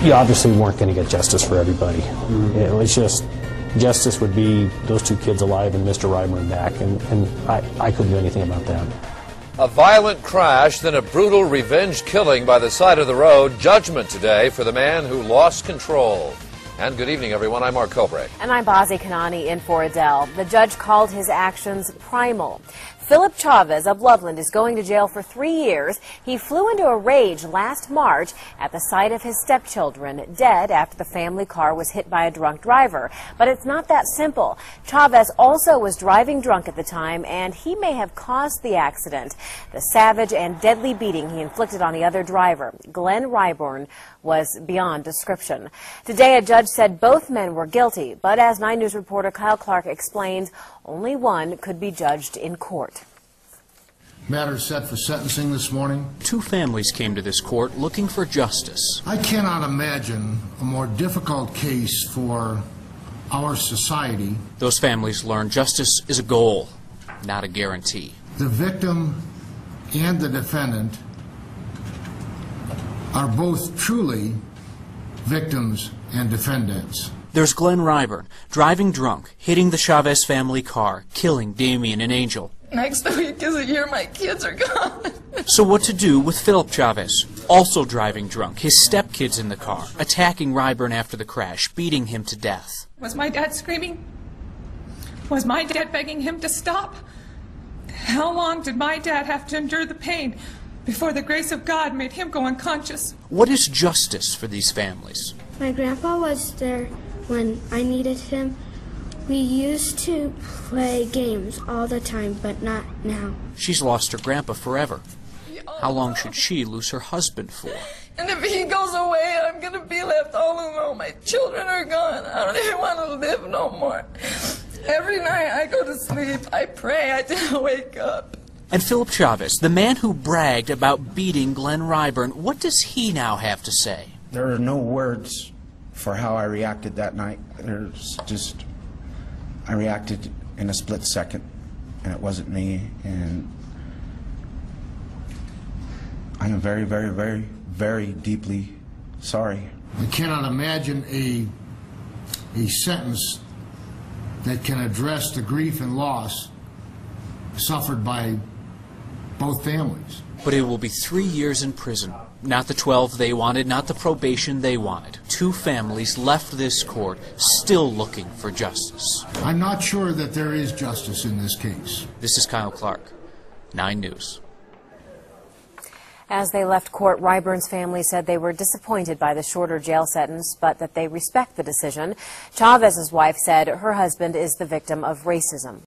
You obviously weren't going to get justice for everybody. It was just, justice would be those two kids alive and Mr. Ryburn back, and I couldn't do anything about that. A violent crash, then a brutal revenge killing by the side of the road. Judgment today for the man who lost control. And good evening, everyone. I'm Mark Cobre. And I'm Bazi Kanani in for Adele. The judge called his actions primal. Philip Chavez of Loveland is going to jail for 3 years. He flew into a rage last March at the sight of his stepchildren dead after the family car was hit by a drunk driver. But it's not that simple. Chavez also was driving drunk at the time, and he may have caused the accident. The savage and deadly beating he inflicted on the other driver, Glenn Ryburn, was beyond description. Today, a judge said both men were guilty, but as 9 News reporter Kyle Clark explains, only one could be judged in court. Matter set for sentencing this morning. Two families came to this court looking for justice. I cannot imagine a more difficult case for our society. Those families learned justice is a goal, not a guarantee. The victim and the defendant are both truly victims and defendants. There's Glenn Ryburn, driving drunk, hitting the Chavez family car, killing Damien and Angel. Next week is a year my kids are gone. So what to do with Philip Chavez, also driving drunk, his stepkids in the car, attacking Ryburn after the crash, beating him to death? Was my dad screaming? Was my dad begging him to stop? How long did my dad have to endure the pain before the grace of God made him go unconscious? What is justice for these families? My grandpa was there when I needed him. We used to play games all the time, but not now. She's lost her grandpa forever. How long should she lose her husband for? And if he goes away, I'm going to be left all alone. My children are gone. I don't even want to live no more. Every night I go to sleep, I pray, I didn't wake up. And Philip Chavez, the man who bragged about beating Glenn Ryburn, what does he now have to say? There are no words for how I reacted that night. There's just, I reacted in a split second, and it wasn't me, and I am very, very, very, very deeply sorry. I cannot imagine a sentence that can address the grief and loss suffered by both families. But it will be 3 years in prison. Not the 12 they wanted, not the probation they wanted. Two families left this court still looking for justice. I'm not sure that there is justice in this case. This is Kyle Clark, 9 News. As they left court, Ryburn's family said they were disappointed by the shorter jail sentence, but that they respect the decision. Chavez's wife said her husband is the victim of racism.